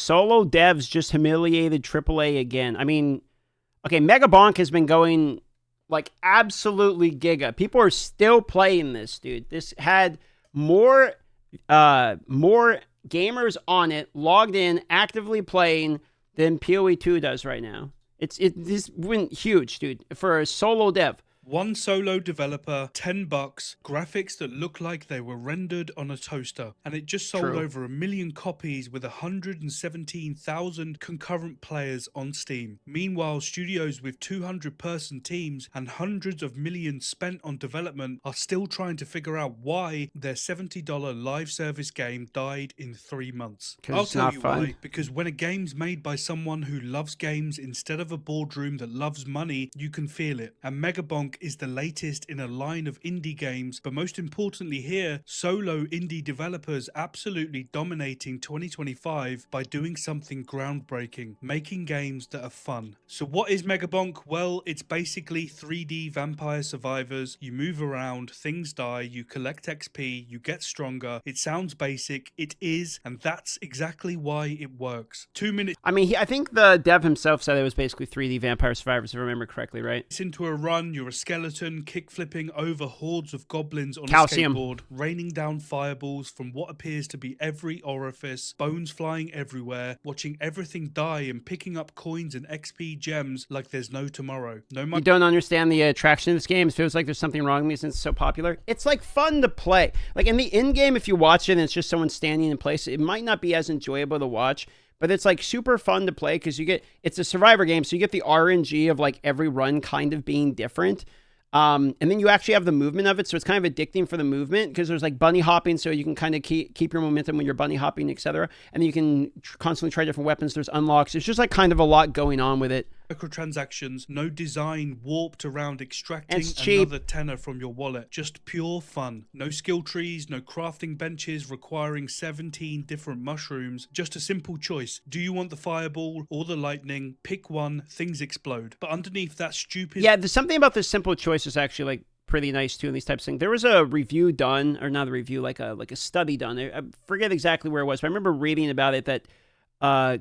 solo devs just humiliated AAA again. I mean, okay, Mega Bonk has been going like absolutely giga. People are still playing this, dude. This had more gamers on it, logged in, actively playing than PoE 2 does right now. This went huge, dude, for a solo dev. One solo developer, $10, graphics that look like they were rendered on a toaster, and it just sold True. over 1 million copies with 117,000 concurrent players on Steam. Meanwhile, studios with 200-person teams and hundreds of millions spent on development are still trying to figure out why their $70 live service game died in 3 months. I'll tell you why. Because when a game's made by someone who loves games instead of a boardroom that loves money, you can feel it. And Mega Bonk is the latest in a line of indie games, but most importantly here, solo indie developers absolutely dominating 2025 by doing something groundbreaking, making games that are fun. So what is Mega Bonk? Well, it's basically 3D Vampire Survivors. You move around, things die, you collect XP, you get stronger. It sounds basic, it is, and that's exactly why it works. 2 minutes. I mean, I think the dev himself said it was basically 3D Vampire Survivors, if I remember correctly, right? It's into a run, you're a skeleton kick-flipping over hordes of goblins on Calcium. a skateboard, raining down fireballs from what appears to be every orifice, bones flying everywhere, watching everything die and picking up coins and XP gems like there's no tomorrow. You don't understand the attraction of this game. It feels like there's something wrong with me since it's so popular. It's like fun to play. Like in the in-game, if you watch it and it's just someone standing in place, it might not be as enjoyable to watch. But it's like super fun to play because it's a survivor game, so you get the RNG of like every run kind of being different. And then you actually have the movement of it, so it's kind of addicting for the movement because there's like bunny hopping, so you can kind of keep your momentum when you're bunny hopping, etc. And then you can constantly try different weapons. There's unlocks. It's just like kind of a lot going on with it. Microtransactions, no design warped around extracting cheap. another tenner from your wallet. Just pure fun. No skill trees, no crafting benches requiring 17 different mushrooms. Just a simple choice. Do you want the fireball or the lightning? Pick one, things explode. But underneath that stupid... Yeah, there's something about this simple choice is actually like pretty nice too in these types of things. There was a review done, or not a review, like a study done. I forget exactly where it was, but I remember reading about it that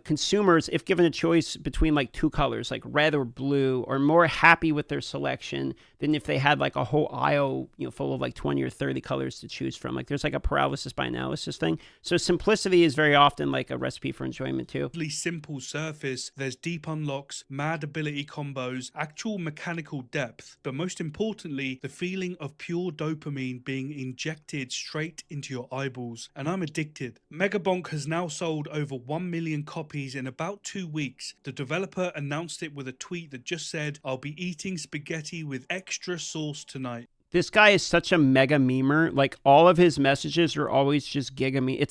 consumers, if given a choice between like two colors, like red or blue, are more happy with their selection than if they had like a whole aisle, full of like 20 or 30 colors to choose from. Like there's like a paralysis by analysis thing. So simplicity is very often like a recipe for enjoyment too. Simple surface, there's deep unlocks, mad ability combos, actual mechanical depth, but most importantly, the feeling of pure dopamine being injected straight into your eyeballs. And I'm addicted. Mega Bonk has now sold over 1 million copies in about 2 weeks. The developer announced it with a tweet that just said, "I'll be eating spaghetti with extra sauce tonight." This guy is such a mega memer. Like all of his messages are always just giga me.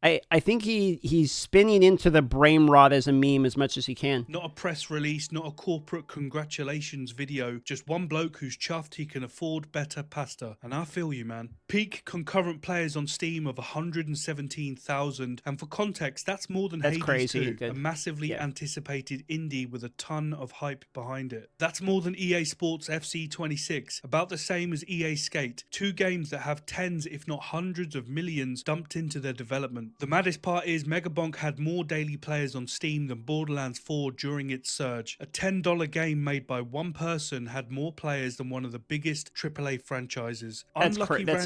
I think he's spinning into the brain rot as a meme as much as he can. Not a press release, not a corporate congratulations video, just one bloke who's chuffed he can afford better pasta. And I feel you, man. Peak concurrent players on Steam of 117,000, and for context, that's more than Hades crazy. 2, a massively anticipated indie with a ton of hype behind it. That's more than EA Sports FC 26, about the same as EA Skate, 2 games that have tens if not hundreds of millions dumped into their development. The maddest part is Mega Bonk had more daily players on Steam than Borderlands 4 during its surge. A $10 game made by one person had more players than one of the biggest AAA franchises. That's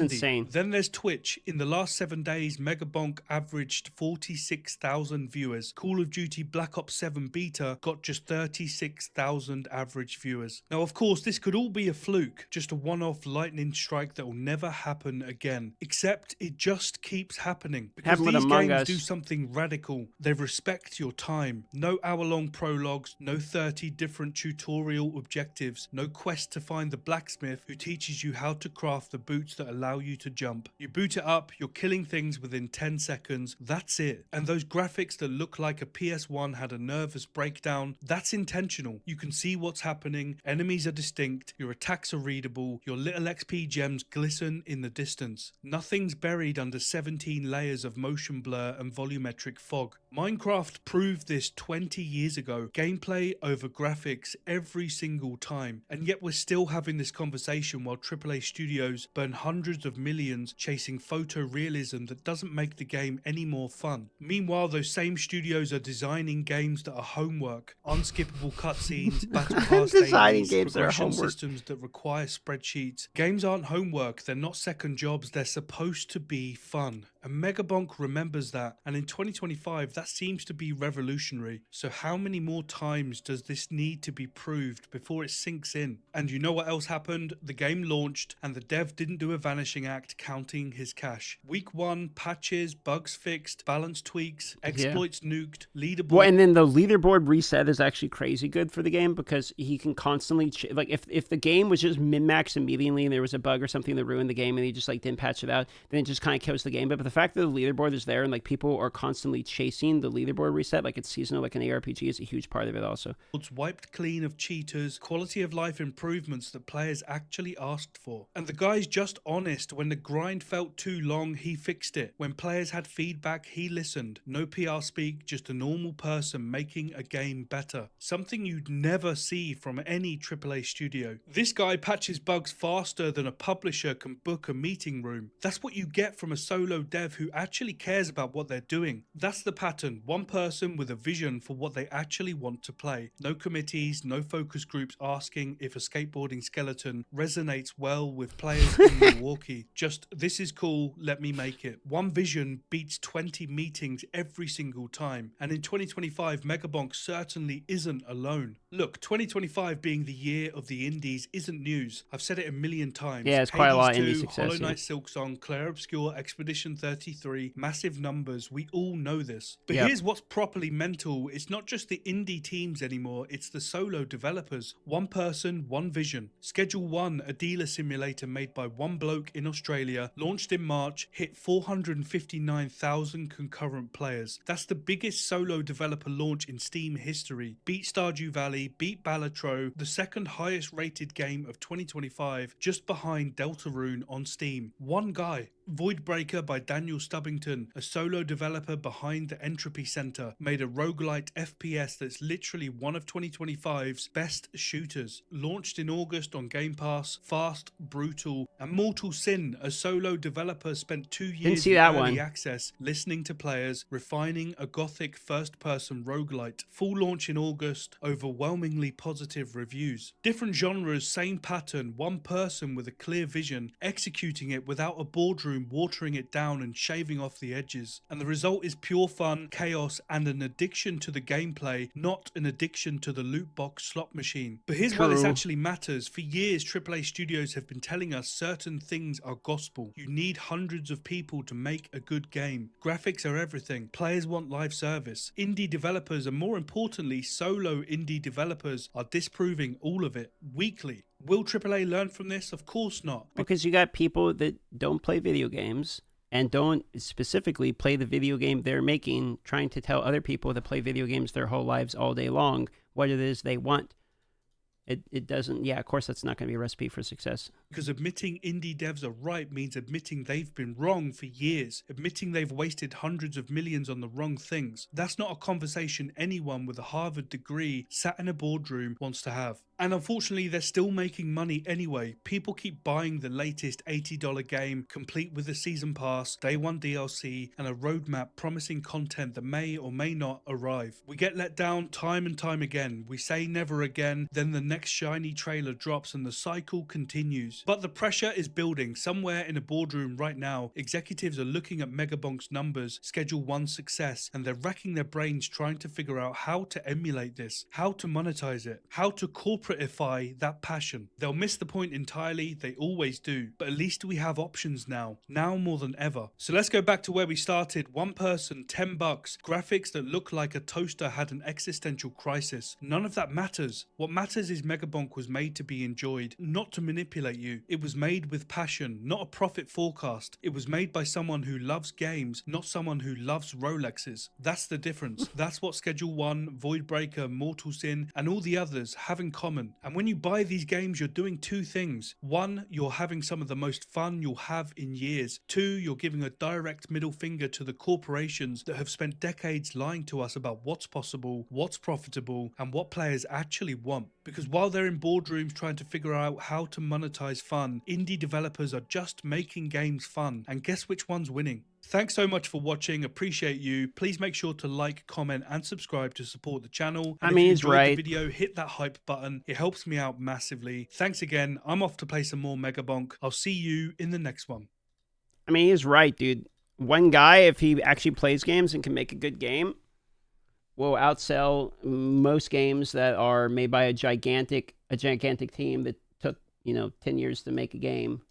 insane. Then there's Twitch. In the last 7 days, Mega Bonk averaged 46,000 viewers. Call of Duty Black Ops 7 Beta got just 36,000 average viewers. Now, of course, this could all be a fluke, just a one-off lightning strike that will never happen again. Except it just keeps happening. Because these games do something radical. They respect your time. No hour-long prologues, no 30 different tutorial objectives, no quest to find the blacksmith who teaches you how to craft the boots that allow you to jump. You boot it up, you're killing things within 10 seconds, that's it. And those graphics that look like a PS1 had a nervous breakdown, that's intentional. You can see what's happening, enemies are distinct, your attacks are readable, your little XP gems glisten in the distance. Nothing's buried under 17 layers of motion blur and volumetric fog. Minecraft proved this 20 years ago. Gameplay over graphics every single time. And yet we're still having this conversation while AAA studios burn hundreds of millions chasing photorealism that doesn't make the game any more fun. Meanwhile, those same studios are designing games that are homework. Unskippable cutscenes, battle pass Designing dailies, games that are progression homework. systems that require spreadsheets. Games aren't homework, they're not second jobs, they're supposed to be fun. And Mega Bonk remembers that, and in 2025 that seems to be revolutionary. So how many more times does this need to be proved before it sinks in? And you know what else happened? The game launched and the dev didn't do a vanishing act counting his cash. Week 1, patches, bugs fixed, balance tweaks, exploits nuked, leaderboard. Well, and then the leaderboard reset is actually crazy good for the game because he can constantly like if the game was just min-max immediately and there was a bug or something that ruined the game and he just like didn't patch it out, then it just kind of kills the game. But the fact that the leaderboard is there and like people are constantly chasing the leaderboard reset, like it's seasonal, like an ARPG, is a huge part of it also. It's wiped clean of cheaters, quality of life improvements that players actually asked for. And the guy's just honest. When the grind felt too long, he fixed it. When players had feedback, he listened. No PR speak, just a normal person making a game better. Something you'd never see from any AAA studio. This guy patches bugs faster than a publisher can book a meeting room. That's what you get from a solo dev who actually cares about what they're doing. That's the pattern. One person with a vision for what they actually want to play. No committees, no focus groups asking if a skateboarding skeleton resonates well with players in Milwaukee. Just, this is cool, let me make it. One vision beats 20 meetings every single time. And in 2025, Mega Bonk certainly isn't alone. Look, 2025 being the year of the indies isn't news. I've said it a million times. Yeah, it's quite a lot of Hades indie 2, success. Hollow Knight Silksong, Claire Obscure, Expedition 33, massive numbers. We all know this. But here's what's properly mental. It's not just the indie teams anymore, it's the solo developers. One person, one vision. Schedule 1, a dealer simulator made by one bloke in Australia, launched in March, hit 459,000 concurrent players. That's the biggest solo developer launch in Steam history. Beat Stardew Valley, beat Balatro, the second highest rated game of 2025, just behind Deltarune on Steam. One guy. Voidbreaker by Daniel Stubbington, a solo developer behind the Entropy Center, made a roguelite FPS that's literally one of 2025's best shooters. Launched in August on Game Pass, fast, brutal, and Mortal Sin, a solo developer spent 2 years in early access, listening to players, refining a gothic first-person roguelite. Full launch in August, overwhelmingly positive reviews. Different genres, same pattern, one person with a clear vision, executing it without a boardroom watering it down and shaving off the edges. And the result is pure fun, chaos, and an addiction to the gameplay, not an addiction to the loot box slot machine. But here's why this actually matters. For years, AAA studios have been telling us certain things are gospel. You need hundreds of people to make a good game. Graphics are everything. Players want live service. Indie developers, and more importantly, solo indie developers, are disproving all of it weekly. Will AAA learn from this? Of course not. Because you got people that don't play video games and don't specifically play the video game they're making, trying to tell other people that play video games their whole lives all day long what it is they want. It doesn't, of course that's not going to be a recipe for success. Because admitting indie devs are right means admitting they've been wrong for years. Admitting they've wasted hundreds of millions on the wrong things. That's not a conversation anyone with a Harvard degree sat in a boardroom wants to have. And unfortunately, they're still making money anyway. People keep buying the latest $80 game, complete with a season pass, day one DLC, and a roadmap promising content that may or may not arrive. We get let down time and time again. We say never again, then the next shiny trailer drops and the cycle continues. But the pressure is building. Somewhere in a boardroom right now, executives are looking at Mega Bonk's numbers, Schedule 1 success, and they're racking their brains trying to figure out how to emulate this, how to monetize it, how to corporatify that passion. They'll miss the point entirely, they always do, but at least we have options now more than ever. So let's go back to where we started. One person, $10, graphics that look like a toaster had an existential crisis. None of that matters. What matters is Mega Bonk was made to be enjoyed, not to manipulate you. It was made with passion, not a profit forecast. It was made by someone who loves games, not someone who loves Rolexes. That's the difference. That's what Schedule 1, Voidbreaker, Mortal Sin, and all the others have in common. investment. And when you buy these games, you're doing two things. One, you're having some of the most fun you'll have in years. Two, you're giving a direct middle finger to the corporations that have spent decades lying to us about what's possible, what's profitable, and what players actually want. Because while they're in boardrooms trying to figure out how to monetize fun, indie developers are just making games fun. And guess which one's winning? Thanks so much for watching. Appreciate you. Please make sure to like, comment, and subscribe to support the channel. And if you enjoyed the video, hit that hype button. It helps me out massively. Thanks again. I'm off to play some more Mega Bonk. I'll see you in the next one. I mean, he's right, dude. One guy, if he actually plays games and can make a good game, will outsell most games that are made by a gigantic team that took, 10 years to make a game.